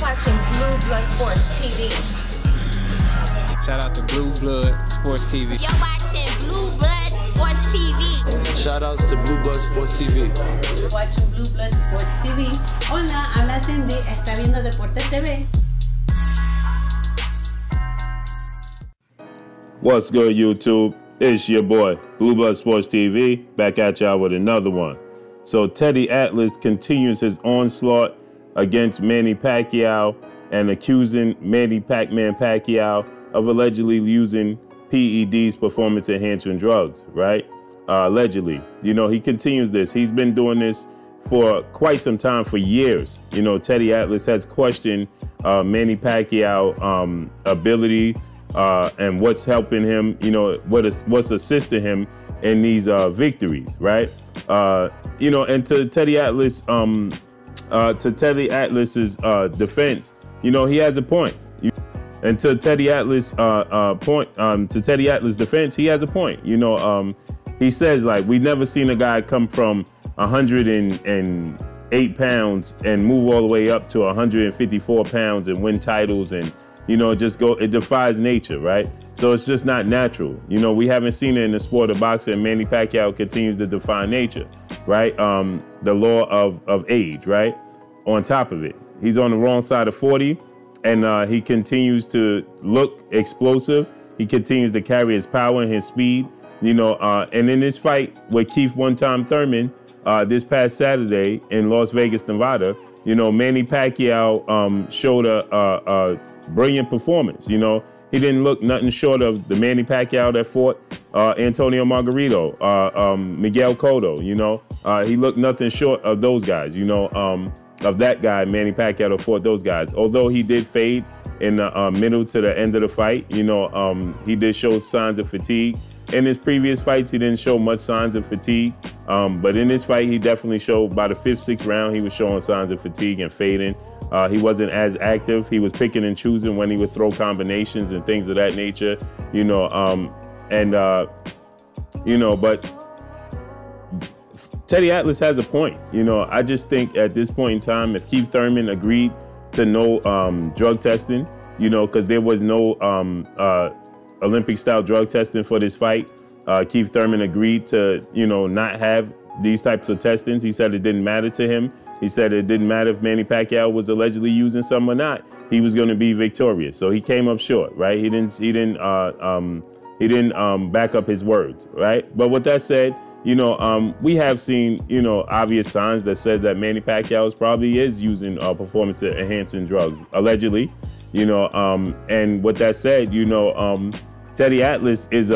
watching Blue Blood Sports TV. Shout out to Blue Blood Sports TV. You're watching Blue Blood Sports TV. Shout outs to Blue Blood Sports TV. You're watching Blue Blood Sports TV. Hola, habla Cindy, está viendo Deportes TV. What's good, YouTube? It's your boy, Blue Blood Sports TV, back at y'all with another one. So Teddy Atlas continues his onslaught against Manny Pacquiao and accusing Manny Pac-Man Pacquiao of allegedly using PEDs, performance-enhancing drugs, right? Allegedly. You know, he continues this. He's been doing this for quite some time, for years. You know, Teddy Atlas has questioned Manny Pacquiao ability and what's helping him, you know, what's assisting him in these victories, right? You know, and to Teddy Atlas, defense, you know, he has a point. And to Teddy Atlas to Teddy Atlas' defense, he has a point. You know, he says, like, we've never seen a guy come from 108 pounds and move all the way up to 154 pounds and win titles and, you know, just go, it defies nature, right? So it's just not natural. You know, we haven't seen it in the sport of boxing. Manny Pacquiao continues to defy nature, right? The law of age, right? On top of it, he's on the wrong side of 40, and he continues to look explosive. He continues to carry his power and his speed, you know, and in this fight with Keith one-time Thurman this past Saturday in Las Vegas, Nevada, you know, Manny Pacquiao showed a brilliant performance. You know, he didn't look nothing short of the Manny Pacquiao that fought Antonio Margarito, Miguel Cotto. You know, he looked nothing short of those guys, you know, of that guy, Manny Pacquiao, that fought those guys. Although he did fade in the middle to the end of the fight, you know, he did show signs of fatigue. In his previous fights, he didn't show much signs of fatigue. But in this fight, he definitely showed, by the 5th, 6th round, he was showing signs of fatigue and fading. He wasn't as active. He was picking and choosing when he would throw combinations and things of that nature, you know, you know, but Teddy Atlas has a point. You know, I just think at this point in time, if Keith Thurman agreed to no drug testing, you know, because there was no Olympic style drug testing for this fight, Keith Thurman agreed to, you know, not have these types of testings. He said it didn't matter to him. He said it didn't matter if Manny Pacquiao was allegedly using some or not. He was going to be victorious. So he came up short, right? He didn't back up his words, right? But with that said, you know, we have seen, you know, obvious signs that says that Manny Pacquiao probably is using performance-enhancing drugs, allegedly, you know. And with that said, you know, Teddy Atlas is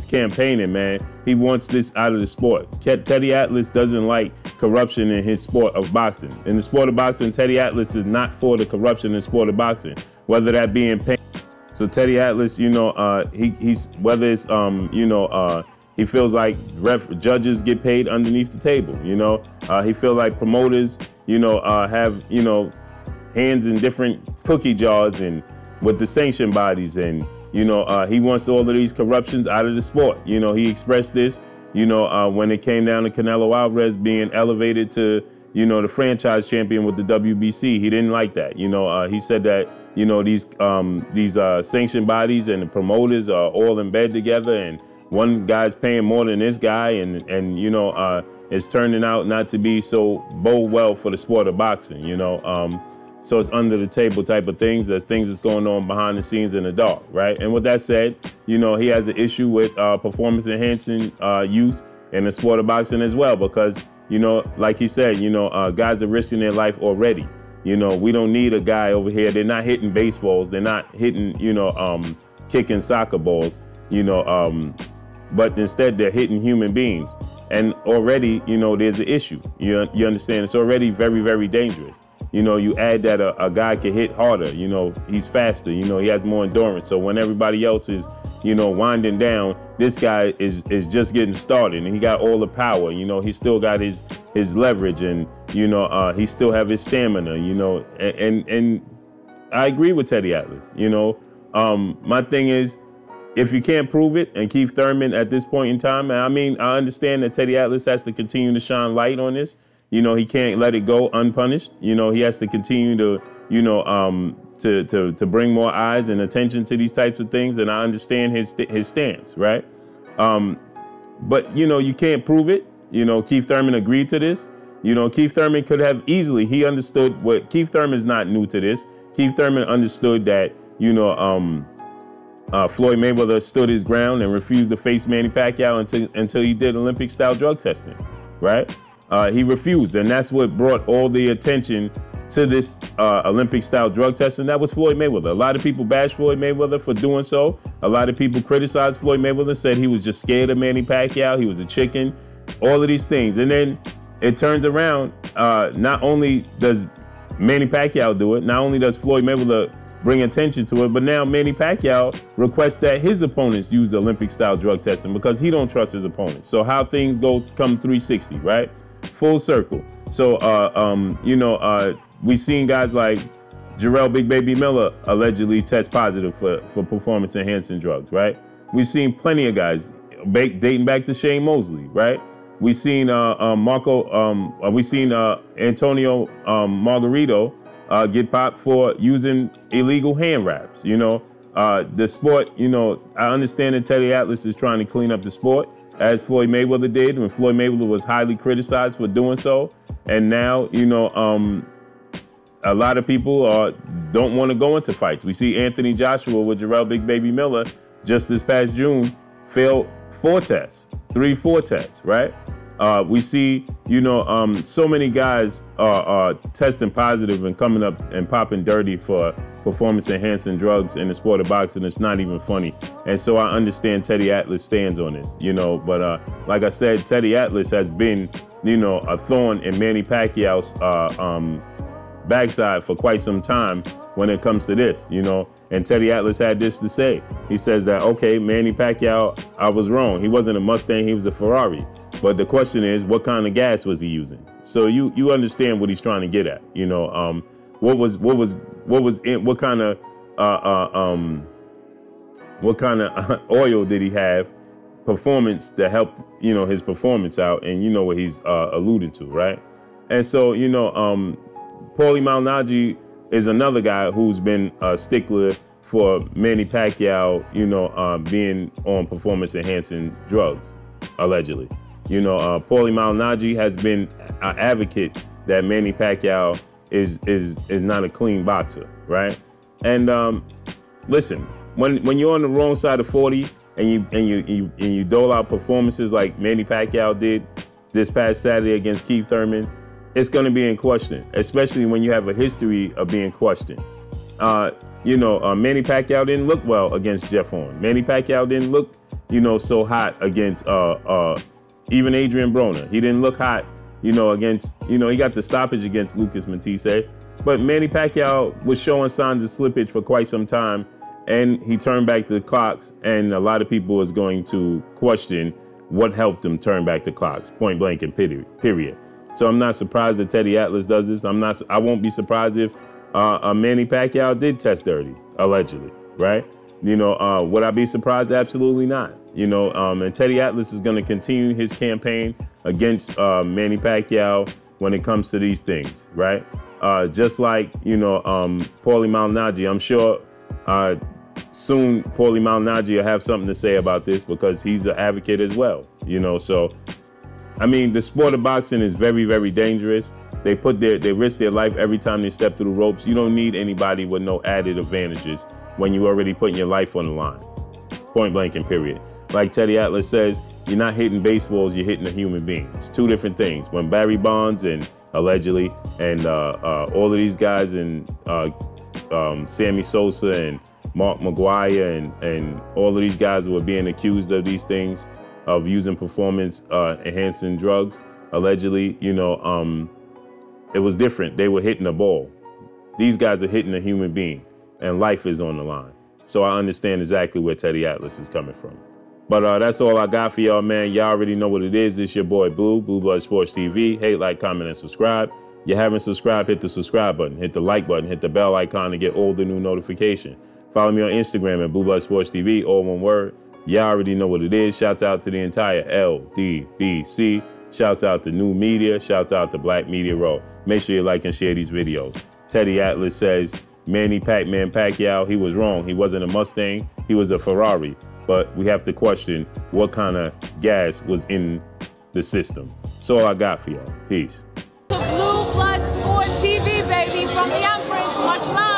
campaigning, man. He wants this out of the sport. Teddy Atlas doesn't like corruption in his sport of boxing. In the sport of boxing, Teddy Atlas is not for the corruption in the sport of boxing, whether that be in pain. So Teddy Atlas, you know, he's whether it's you know, he feels like judges get paid underneath the table. You know, he feels like promoters, you know, have, you know, hands in different cookie jars and with the sanction bodies, and you know, he wants all of these corruptions out of the sport. You know, he expressed this, you know, when it came down to Canelo Alvarez being elevated to, you know, the franchise champion with the WBC. He didn't like that. You know, he said that, you know, these sanction bodies and the promoters are all in bed together, and one guy's paying more than this guy, and you know, it's turning out not to be so bode well for the sport of boxing. You know, so it's under the table type of things, the things that's going on behind the scenes in the dark, right? And with that said, you know, he has an issue with performance enhancing use in the sport of boxing as well, because, you know, like he said, you know, guys are risking their life already. You know, we don't need a guy over here. They're not hitting baseballs. They're not hitting, you know, kicking soccer balls, you know, but instead they're hitting human beings. And already, you know, there's an issue. You understand? It's already very, very dangerous. You know, you add that a guy can hit harder, you know, he's faster, you know, he has more endurance. So when everybody else is, you know, winding down, this guy is just getting started, and he got all the power, you know, he still got his leverage, and, you know, he still have his stamina, you know, and I agree with Teddy Atlas, you know. My thing is, if you can't prove it, and Keith Thurman at this point in time, I mean, I understand that Teddy Atlas has to continue to shine light on this. You know, he can't let it go unpunished. You know, he has to continue to, you know, to bring more eyes and attention to these types of things. And I understand his stance, right? But, you know, you can't prove it. You know, Keith Thurman agreed to this. You know, Keith Thurman could have easily, he understood what, Keith Thurman is not new to this. Keith Thurman understood that, you know, Floyd Mayweather stood his ground and refused to face Manny Pacquiao until he did Olympic-style drug testing, right? He refused, and that's what brought all the attention to this Olympic-style drug testing. That was Floyd Mayweather. A lot of people bashed Floyd Mayweather for doing so. A lot of people criticized Floyd Mayweather, said he was just scared of Manny Pacquiao, he was a chicken, all of these things. And then it turns around, not only does Manny Pacquiao do it, not only does Floyd Mayweather bring attention to it, but now Manny Pacquiao requests that his opponents use Olympic-style drug testing because he don't trust his opponents. So how things come 360, right? Full circle. So, you know, we've seen guys like Jarrell Big Baby Miller allegedly test positive for performance-enhancing drugs, right? We've seen plenty of guys dating back to Shane Mosley, right? We've seen Antonio Margarito get popped for using illegal hand wraps. You know, the sport, you know, I understand that Teddy Atlas is trying to clean up the sport, as Floyd Mayweather did when Floyd Mayweather was highly criticized for doing so. And now, you know, a lot of people don't want to go into fights. We see Anthony Joshua with Jarrell Big Baby Miller just this past June failed 4 tests, 3-4 tests, right? We see, you know, so many guys are testing positive and coming up and popping dirty for performance-enhancing drugs in the sport of boxing. It's not even funny. And so I understand Teddy Atlas stands on this, you know, but like I said, Teddy Atlas has been, you know, a thorn in Manny Pacquiao's backside for quite some time when it comes to this, you know. And Teddy Atlas had this to say. He says that, okay, Manny Pacquiao, I was wrong. He wasn't a Mustang, he was a Ferrari. But the question is, what kind of gas was he using? So you understand what he's trying to get at, you know. What kind of oil did he have, performance that helped, you know, his performance out, and you know what he's alluding to, right? And so, you know, Paulie Malignaggi is another guy who's been a stickler for Manny Pacquiao, you know, being on performance-enhancing drugs, allegedly. You know, Paulie Malignaggi has been an advocate that Manny Pacquiao is not a clean boxer, right? And listen, when you're on the wrong side of 40 and you dole out performances like Manny Pacquiao did this past Saturday against Keith Thurman, it's going to be in question, especially when you have a history of being questioned. You know, Manny Pacquiao didn't look well against Jeff Horn. Manny Pacquiao didn't look, you know, so hot against even Adrian Broner. He didn't look hot, you know, against, you know, he got the stoppage against Lucas Matisse. But Manny Pacquiao was showing signs of slippage for quite some time, and he turned back the clocks, and a lot of people is going to question what helped him turn back the clocks, point blank and period. So I'm not surprised that Teddy Atlas does this. I won't be surprised if Manny Pacquiao did test dirty, allegedly, right? You know, would I be surprised? Absolutely not. You know, and Teddy Atlas is going to continue his campaign against Manny Pacquiao when it comes to these things, right? Just like, you know, Paulie Malignaggi, I'm sure soon Paulie Malignaggi will have something to say about this because he's an advocate as well, you know. So, I mean, the sport of boxing is very, very dangerous. They risk their life every time they step through the ropes. You don't need anybody with no added advantages when you're already putting your life on the line, point blank and period. Like Teddy Atlas says, you're not hitting baseballs, you're hitting a human being. It's two different things. When Barry Bonds and allegedly, and all of these guys and Sammy Sosa and Mark McGuire and all of these guys who were being accused of these things, of using performance enhancing drugs, allegedly, you know, it was different. They were hitting a ball. These guys are hitting a human being, and life is on the line. So I understand exactly where Teddy Atlas is coming from. But that's all I got for y'all, man. Y'all already know what it is. It's your boy Blue Blood Sports TV. Hate, like, comment, and subscribe. You haven't subscribed, hit the subscribe button, hit the like button, hit the bell icon to get all the new notifications. Follow me on Instagram at Blue Blood Sports TV, all one word. Y'all already know what it is. Shouts out to the entire LDBC. Shouts out to New Media. Shouts out to Black Media Row. Make sure you like and share these videos. Teddy Atlas says, Manny Pac-Man Pacquiao, he was wrong. He wasn't a Mustang, he was a Ferrari. But we have to question what kind of gas was in the system. That's all I got for y'all. Peace. The Blue Blood Sport TV, baby, from the Empress. Much love.